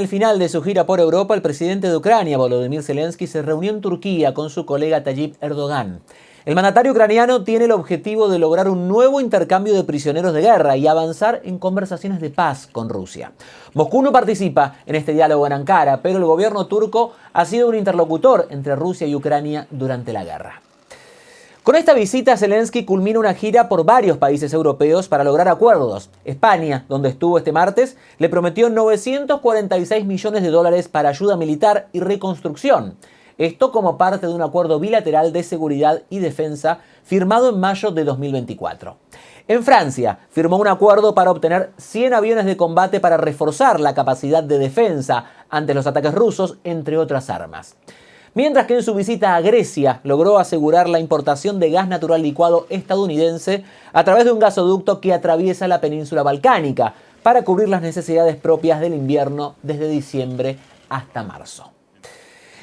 Al final de su gira por Europa, el presidente de Ucrania, Volodymyr Zelensky, se reunió en Turquía con su colega Tayyip Erdogan. El mandatario ucraniano tiene el objetivo de lograr un nuevo intercambio de prisioneros de guerra y avanzar en conversaciones de paz con Rusia. Moscú no participa en este diálogo en Ankara, pero el gobierno turco ha sido un interlocutor entre Rusia y Ucrania durante la guerra. Con esta visita, Zelensky culmina una gira por varios países europeos para lograr acuerdos. España, donde estuvo este martes, le prometió 946 millones de dólares para ayuda militar y reconstrucción. Esto como parte de un acuerdo bilateral de seguridad y defensa firmado en mayo de 2024. En Francia, firmó un acuerdo para obtener 100 aviones de combate para reforzar la capacidad de defensa ante los ataques rusos, entre otras armas. Mientras que en su visita a Grecia logró asegurar la importación de gas natural licuado estadounidense a través de un gasoducto que atraviesa la península balcánica para cubrir las necesidades propias del invierno desde diciembre hasta marzo.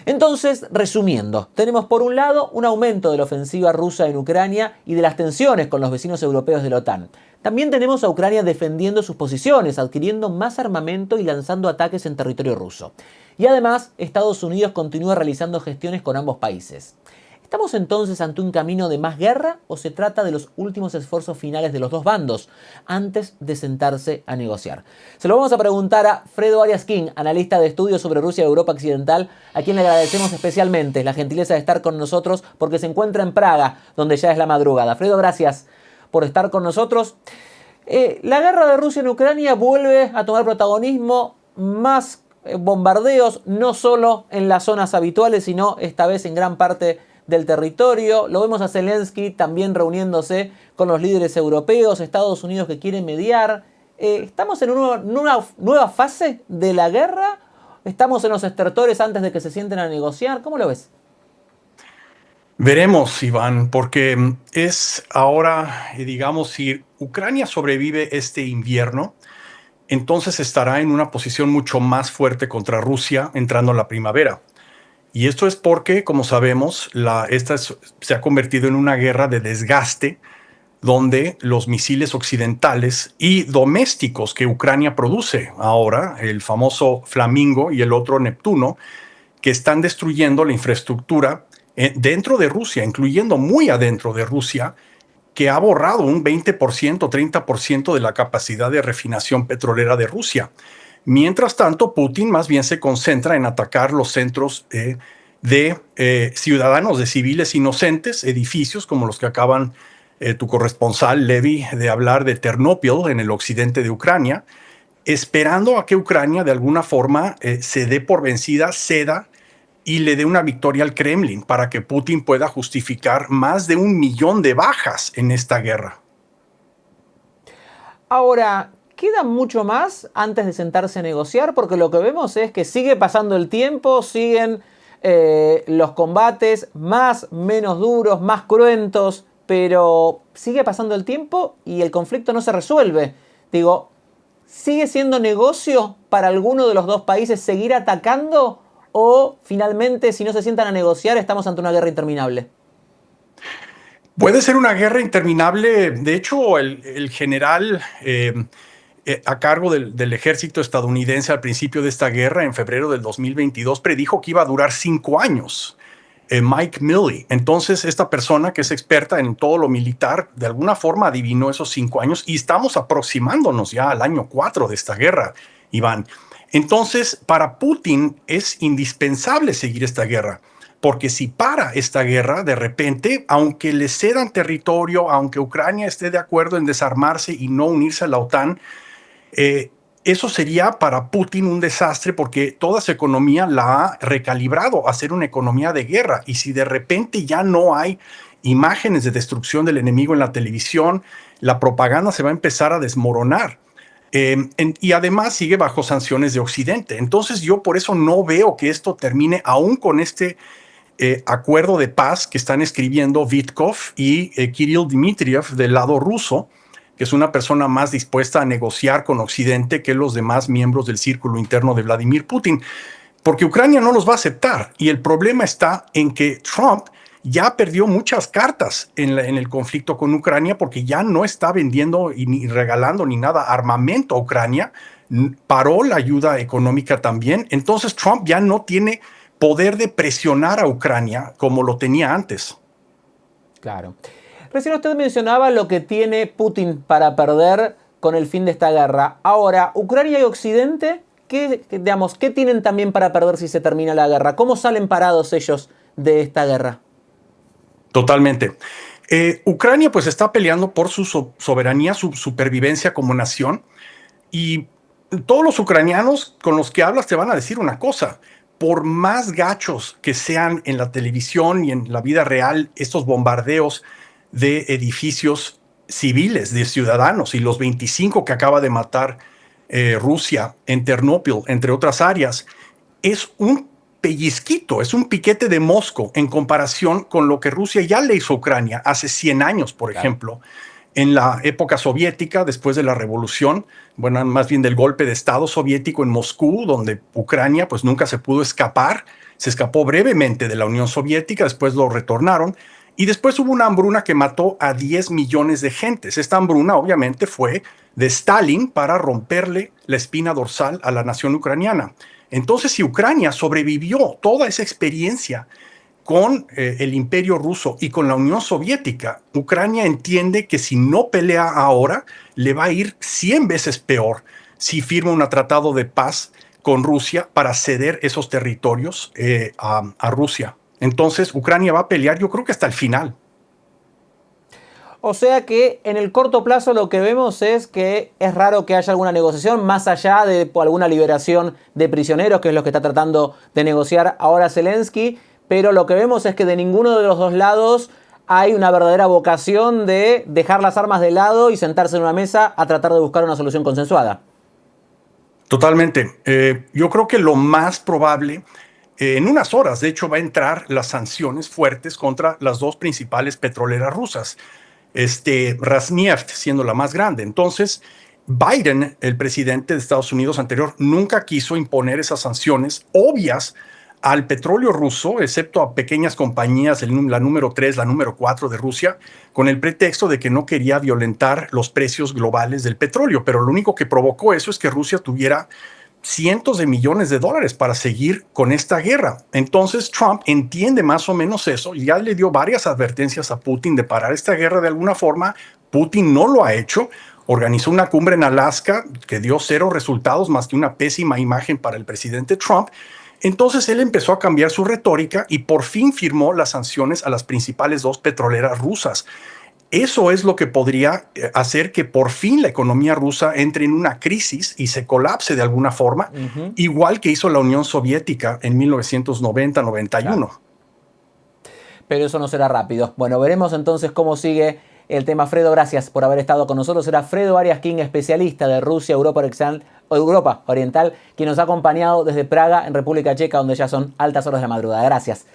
Entonces, resumiendo, tenemos por un lado un aumento de la ofensiva rusa en Ucrania y de las tensiones con los vecinos europeos de la OTAN. También tenemos a Ucrania defendiendo sus posiciones, adquiriendo más armamento y lanzando ataques en territorio ruso. Y además, Estados Unidos continúa realizando gestiones con ambos países. ¿Estamos entonces ante un camino de más guerra o se trata de los últimos esfuerzos finales de los dos bandos antes de sentarse a negociar? Se lo vamos a preguntar a Fredo Arias King, analista de estudios sobre Rusia y Europa Occidental, a quien le agradecemos especialmente la gentileza de estar con nosotros porque se encuentra en Praga, donde ya es la madrugada. Fredo, gracias por estar con nosotros. La guerra de Rusia en Ucrania vuelve a tomar protagonismo, más bombardeos, no solo en las zonas habituales, sino esta vez en gran parte del territorio. Lo vemos a Zelensky también reuniéndose con los líderes europeos, Estados Unidos que quiere mediar. ¿Estamos en una nueva fase de la guerra? ¿Estamos en los estertores antes de que se sienten a negociar? ¿Cómo lo ves? Veremos, Iván, porque es ahora, digamos, si Ucrania sobrevive este invierno, entonces estará en una posición mucho más fuerte contra Rusia entrando a la primavera. Y esto es porque, como sabemos, se ha convertido en una guerra de desgaste donde los misiles occidentales y domésticos que Ucrania produce ahora, el famoso Flamingo y el otro Neptuno, que están destruyendo la infraestructura dentro de Rusia, incluyendo muy adentro de Rusia, que ha borrado un 20%, 30% de la capacidad de refinación petrolera de Rusia. Mientras tanto, Putin más bien se concentra en atacar los centros de ciudadanos, de civiles inocentes, edificios como los que acaban tu corresponsal Levi de hablar de Ternópil en el occidente de Ucrania, esperando a que Ucrania de alguna forma se dé por vencida, ceda y le dé una victoria al Kremlin para que Putin pueda justificar más de 1 millón de bajas en esta guerra. Ahora, ¿queda mucho más antes de sentarse a negociar? Porque lo que vemos es que sigue pasando el tiempo, siguen los combates menos duros, más cruentos, pero sigue pasando el tiempo y el conflicto no se resuelve. Digo, ¿sigue siendo negocio para alguno de los dos países seguir atacando? ¿O finalmente, si no se sientan a negociar, estamos ante una guerra interminable? Puede ser una guerra interminable. De hecho, el general a cargo del ejército estadounidense al principio de esta guerra, en febrero del 2022, predijo que iba a durar 5 años. Mike Milley. Entonces, esta persona que es experta en todo lo militar, de alguna forma adivinó esos 5 años y estamos aproximándonos ya al año 4 de esta guerra, Iván. Entonces, para Putin es indispensable seguir esta guerra, porque si para esta guerra, de repente, aunque le cedan territorio, aunque Ucrania esté de acuerdo en desarmarse y no unirse a la OTAN, eso sería para Putin un desastre porque toda su economía la ha recalibrado a ser una economía de guerra. Y si de repente ya no hay imágenes de destrucción del enemigo en la televisión, la propaganda se va a empezar a desmoronar. Y además sigue bajo sanciones de Occidente. Entonces yo por eso no veo que esto termine aún con este acuerdo de paz que están escribiendo Witkoff y Kirill Dmitriev del lado ruso, que es una persona más dispuesta a negociar con Occidente que los demás miembros del círculo interno de Vladimir Putin, porque Ucrania no los va a aceptar. Y el problema está en que Trump ya perdió muchas cartas en el conflicto con Ucrania porque ya no está vendiendo ni regalando ni nada armamento a Ucrania, paró la ayuda económica también. Entonces Trump ya no tiene poder de presionar a Ucrania como lo tenía antes. Claro. Recién usted mencionaba lo que tiene Putin para perder con el fin de esta guerra. Ahora, Ucrania y Occidente, ¿qué tienen también para perder si se termina la guerra? ¿Cómo salen parados ellos de esta guerra? Totalmente. Ucrania pues está peleando por su soberanía, su supervivencia como nación, y todos los ucranianos con los que hablas te van a decir una cosa: por más gachos que sean en la televisión y en la vida real estos bombardeos de edificios civiles, de ciudadanos, y los 25 que acaba de matar Rusia en Ternópil, entre otras áreas, es un pellizquito, es un piquete de mosco en comparación con lo que Rusia ya le hizo a Ucrania hace 100 años, por ejemplo, en la época soviética, después de la revolución, bueno, más bien del golpe de Estado soviético en Moscú, donde Ucrania pues nunca se pudo escapar, se escapó brevemente de la Unión Soviética, después lo retornaron, y después hubo una hambruna que mató a 10 millones de gentes. Esta hambruna obviamente fue de Stalin para romperle la espina dorsal a la nación ucraniana. Entonces, si Ucrania sobrevivió toda esa experiencia con el Imperio Ruso y con la Unión Soviética, Ucrania entiende que si no pelea ahora, le va a ir 100 veces peor si firma un tratado de paz con Rusia para ceder esos territorios a Rusia. Entonces, Ucrania va a pelear, yo creo que hasta el final. O sea que en el corto plazo lo que vemos es que es raro que haya alguna negociación más allá de alguna liberación de prisioneros, que es lo que está tratando de negociar ahora Zelensky, pero lo que vemos es que de ninguno de los dos lados hay una verdadera vocación de dejar las armas de lado y sentarse en una mesa a tratar de buscar una solución consensuada. Totalmente. Yo creo que lo más probable, en unas horas, de hecho, va a entrar las sanciones fuertes contra las dos principales petroleras rusas. Rosneft siendo la más grande. Entonces, Biden, el presidente de Estados Unidos anterior, nunca quiso imponer esas sanciones obvias al petróleo ruso, excepto a pequeñas compañías, la número 3, la número 4 de Rusia, con el pretexto de que no quería violentar los precios globales del petróleo. Pero lo único que provocó eso es que Rusia tuviera cientos de millones de dólares para seguir con esta guerra. Entonces Trump entiende más o menos eso y ya le dio varias advertencias a Putin de parar esta guerra de alguna forma. Putin no lo ha hecho. Organizó una cumbre en Alaska que dio 0 resultados más que una pésima imagen para el presidente Trump. Entonces él empezó a cambiar su retórica y por fin firmó las sanciones a las principales dos petroleras rusas. Eso es lo que podría hacer que por fin la economía rusa entre en una crisis y se colapse de alguna forma, igual que hizo la Unión Soviética en 1990-91. Claro. Pero eso no será rápido. Bueno, veremos entonces cómo sigue el tema. Fredo, gracias por haber estado con nosotros. Era Fredo Arias King, especialista de Rusia, Europa Oriental, quien nos ha acompañado desde Praga, en República Checa, donde ya son altas horas de madrugada. Gracias.